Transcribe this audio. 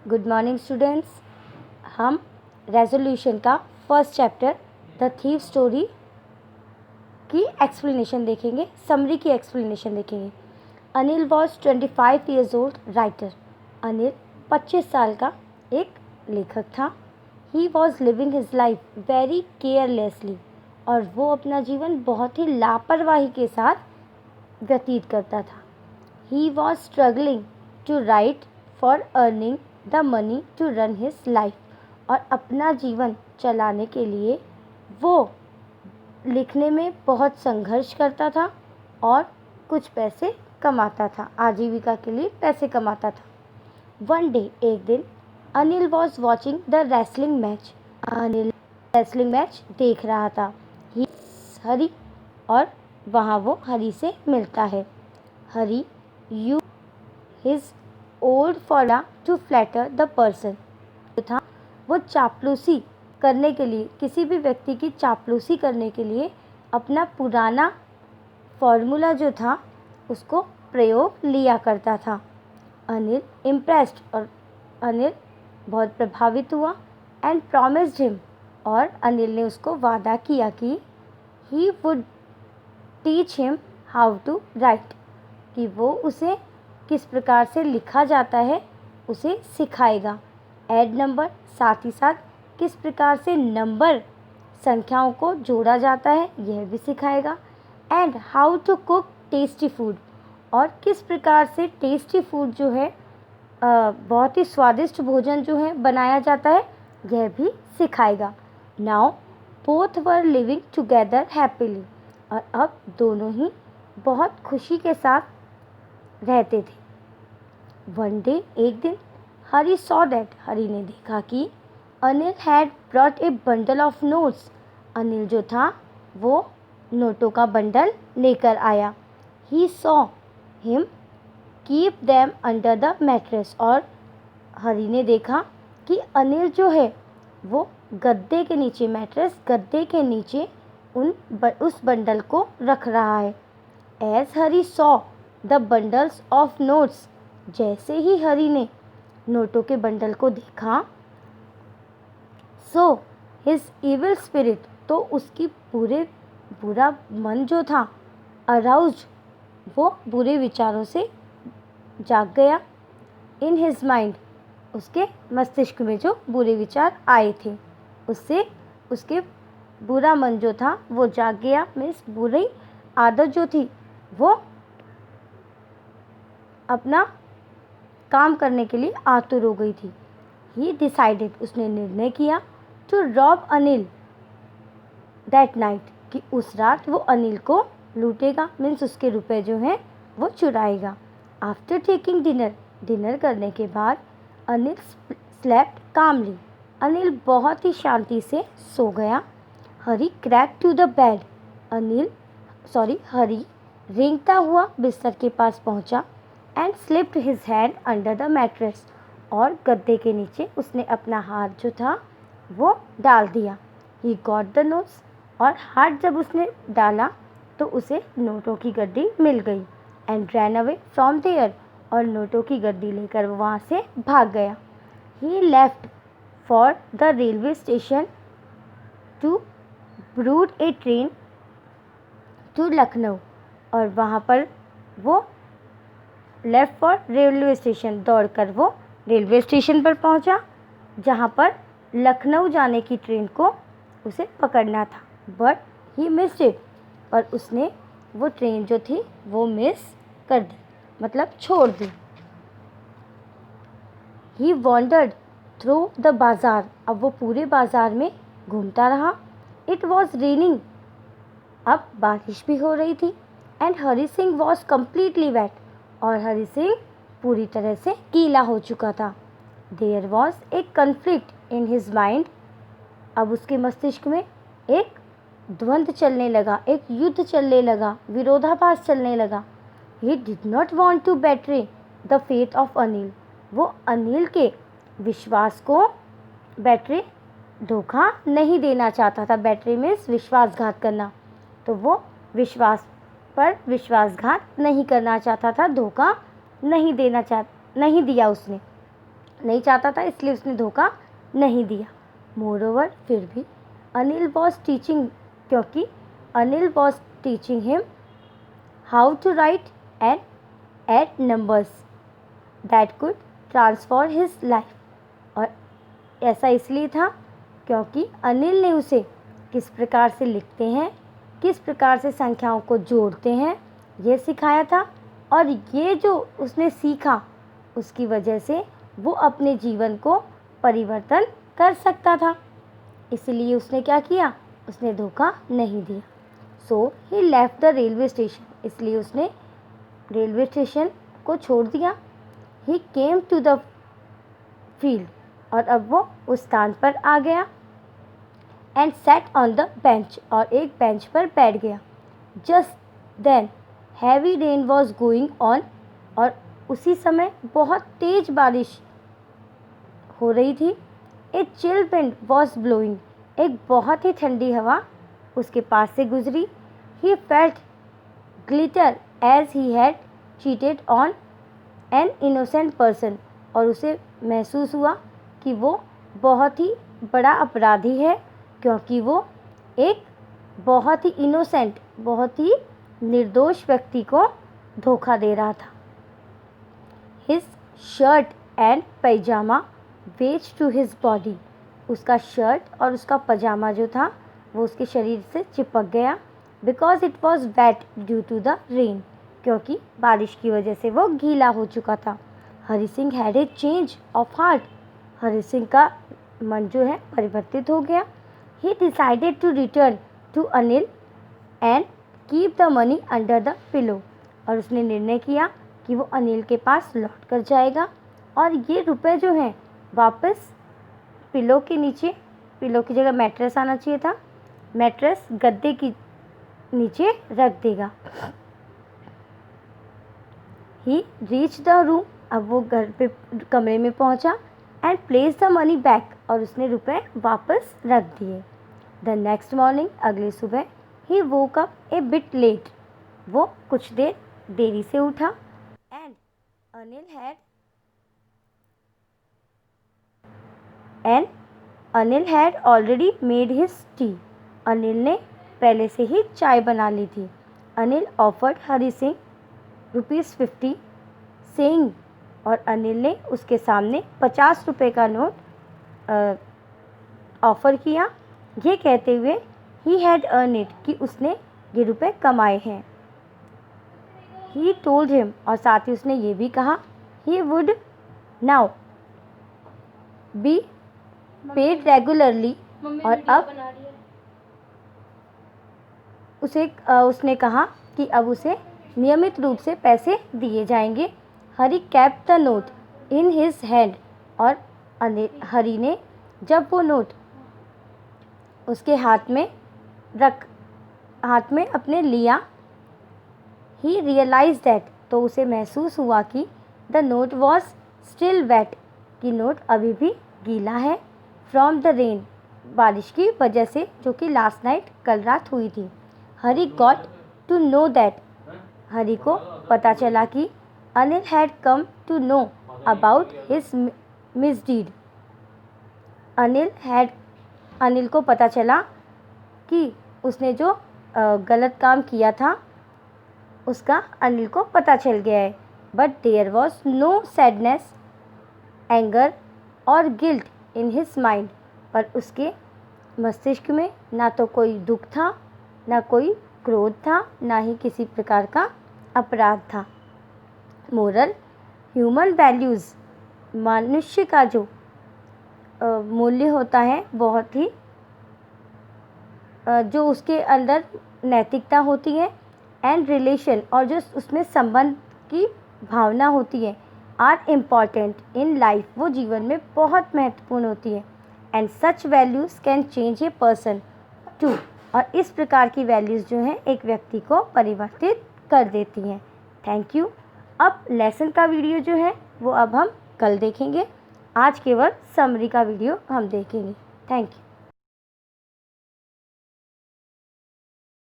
Good morning students. हम resolution का first chapter the thief story की एक्सप्लेनेशन देखेंगे, समरी की एक्सप्लेनेशन देखेंगे। Anil was 25 years old writer. Anil 25 साल का एक लेखक था। He was living his life very carelessly, और वो अपना जीवन बहुत ही लापरवाही के साथ व्यतीत करता था। He was struggling to write for earning the money to run his life, और अपना जीवन चलाने के लिए वो लिखने में बहुत संघर्ष करता था और कुछ पैसे कमाता था, आजीविका के लिए पैसे कमाता था। वन डे, एक दिन, Anil was watching the wrestling match. Anil wrestling match देख रहा था। ही हरी, और वहाँ वो हरी से मिलता है। हरी यू his old formula to flatter the person. जो था वो चापलूसी करने के लिए, किसी भी व्यक्ति की चापलूसी करने के लिए अपना पुराना फॉर्मूला जो था उसको प्रयोग लिया करता था। अनिल इम्प्रेस्ड, और अनिल बहुत प्रभावित हुआ। एंड प्रॉमिस्ड हिम, और अनिल ने उसको वादा किया कि he would teach him how to write, कि वो उसे किस प्रकार से लिखा जाता है उसे सिखाएगा। ऐड नंबर, साथ ही साथ किस प्रकार से नंबर, संख्याओं को जोड़ा जाता है, यह भी सिखाएगा। And how to cook tasty food, और किस प्रकार से टेस्टी फूड जो है, बहुत ही स्वादिष्ट भोजन जो है बनाया जाता है, यह भी सिखाएगा। Now both were living together happily, और अब दोनों ही बहुत खुशी के साथ रहते थे। वन डे, एक दिन, हरी सॉ दैट, हरी ने देखा कि Anil had brought a bundle of notes. Anil जो था वो नोटों का बंडल लेकर आया। He saw him keep them under the mattress, और हरी ने देखा कि अनिल जो है वो गद्दे के नीचे, मैट्रेस गद्दे के नीचे उस बंडल को रख रहा है। As Hari saw the bundles of notes, जैसे ही हरी ने नोटों के बंडल को देखा, सो हिज इविल स्पिरिट, तो उसकी बुरा मन जो था, अराउज्ड, वो बुरे विचारों से जाग गया। इन हिज माइंड, उसके मस्तिष्क में जो बुरे विचार आए थे उससे उसके बुरा मन जो था वो जाग गया। मीन्स बुरी आदत जो थी वो अपना काम करने के लिए आतुर हो गई थी। ही डिसाइडेड, उसने निर्णय किया, to rob Anil that night, कि उस रात वो अनिल को लूटेगा। मीन्स उसके रुपए जो हैं वो चुराएगा। आफ्टर टेकिंग डिनर, डिनर करने के बाद अनिल स्लेप्ट कामली, अनिल बहुत ही शांति से सो गया। हरी क्रैक टू द बेड, हरी रेंगता हुआ बिस्तर के पास पहुंचा। And slipped his hand under the mattress, और गद्दे के नीचे उसने अपना हाथ जो था वो डाल दिया। ही गॉट द नोट्स, और हाथ जब उसने डाला तो उसे नोटों की गड्डी मिल गई। And ran away from there, और नोटों की गड्डी लेकर वो वहाँ से भाग गया। He left for the railway station to board a train to Lucknow, और वहाँ पर वो लेफ्ट फॉर रेलवे स्टेशन, दौड़कर वो रेलवे स्टेशन पर पहुंचा जहां पर लखनऊ जाने की ट्रेन को उसे पकड़ना था। बट ही मिस्ड इट, और उसने वो ट्रेन जो थी वो मिस कर दी, मतलब छोड़ दी। ही वॉन्डर्ड थ्रू द बाज़ार, अब वो पूरे बाज़ार में घूमता रहा। इट वॉज रेनिंग, अब बारिश भी हो रही थी। And Hari Singh was completely wet, और हरी सिंह पूरी तरह से गीला हो चुका था। There was a conflict in his mind, अब उसके मस्तिष्क में एक द्वंद्व चलने लगा, एक युद्ध चलने लगा, विरोधाभास चलने लगा। He did not want to betray the faith of Anil, वो अनिल के विश्वास को धोखा नहीं देना चाहता था। बेट्रे मीन्स विश्वासघात करना, तो वो विश्वास पर विश्वासघात नहीं करना चाहता था, धोखा नहीं दिया उसने। नहीं चाहता था, इसलिए उसने धोखा नहीं दिया। मोरओवर फिर भी अनिल वॉज टीचिंग, क्योंकि Anil was teaching him how to write and add numbers that could transform his life. और ऐसा इसलिए था क्योंकि अनिल ने उसे किस प्रकार से लिखते हैं, किस प्रकार से संख्याओं को जोड़ते हैं, ये सिखाया था। और ये जो उसने सीखा उसकी वजह से वो अपने जीवन को परिवर्तन कर सकता था, इसलिए उसने क्या किया, उसने धोखा नहीं दिया। So he left the railway station, इसलिए उसने रेलवे स्टेशन को छोड़ दिया। He came to the field, और अब वो उस स्थान पर आ गया। And set on the bench, और एक बेंच पर बैठ गया। Just then heavy rain was going on, और उसी समय बहुत तेज बारिश हो रही थी। A chill wind was blowing, एक बहुत ही ठंडी हवा उसके पास से गुजरी। He felt glitter as he had cheated on an innocent person, और उसे महसूस हुआ कि वो बहुत ही बड़ा अपराधी है, क्योंकि वो एक बहुत ही इनोसेंट, बहुत ही निर्दोष व्यक्ति को धोखा दे रहा था। His shirt and pyjama was to his body, उसका शर्ट और उसका पजामा जो था वो उसके शरीर से चिपक गया। Because it was wet due to the rain, क्योंकि बारिश की वजह से वो गीला हो चुका था। Hari Singh had a change of heart, Hari Singh का मन जो है परिवर्तित हो गया। He decided to return to Anil and keep the money under the pillow, और उसने निर्णय किया कि वो अनिल के पास लौट कर जाएगा और ये रुपए जो हैं वापस पिलो के नीचे, पिलो की जगह मैट्रेस आना चाहिए था, मैट्रेस गद्दे की नीचे रख देगा। ही रीच द रूम, अब वो घर पे कमरे में पहुंचा। And place the money back, और उसने रुपए वापस रख दिए। द नेक्स्ट मॉर्निंग, अगली सुबह, he woke up a bit late, वो कुछ देर देरी से उठा। And Anil had already made his tea, Anil ने पहले से ही चाय बना ली थी। अनिल ऑफर्ड हरि सिंह ₹50 सेइंग, और अनिल ने उसके सामने 50 रुपये का नोट ऑफ़र किया, ये कहते हुए ही हैड अर्न इट, कि उसने ये रुपए कमाए हैं। ही टोल्ड हिम, और साथ ही उसने ये भी कहा, he would now be paid regularly, और अब उसने कहा कि अब उसे नियमित रूप से पैसे दिए जाएंगे। Hari kept the note in his hand, और हरी ने जब वो नोट उसके हाथ में अपने लिया, ही रियलाइज दैट, तो उसे महसूस हुआ कि the note was still wet, कि नोट अभी भी गीला है, फ्रॉम द रेन, बारिश की वजह से, जो कि लास्ट नाइट, कल रात हुई थी। Hari got to know that, Hari को पता चला कि Anil had come to know about his misdeed, Anil को पता चला कि उसने जो गलत काम किया था उसका अनिल को पता चल गया है। But there was no sadness, anger और गिल्ट इन हिज माइंड, पर उसके मस्तिष्क में ना तो कोई दुख था, ना कोई क्रोध था, ना ही किसी प्रकार का अपराध था। मोरल, ह्यूमन वैल्यूज़, मनुष्य का जो मूल्य होता है, बहुत ही जो उसके अंदर नैतिकता होती है, एंड रिलेशन, और जो उसमें संबंध की भावना होती है, आर इम्पॉर्टेंट इन लाइफ, वो जीवन में बहुत महत्वपूर्ण होती है। And such values can change a person too, और इस प्रकार की वैल्यूज़ जो हैं एक व्यक्ति को परिवर्तित कर देती हैं। Thank you. अब लेसन का वीडियो जो है वो अब हम कल देखेंगे, आज केवल समरी का वीडियो हम देखेंगे। Thank you.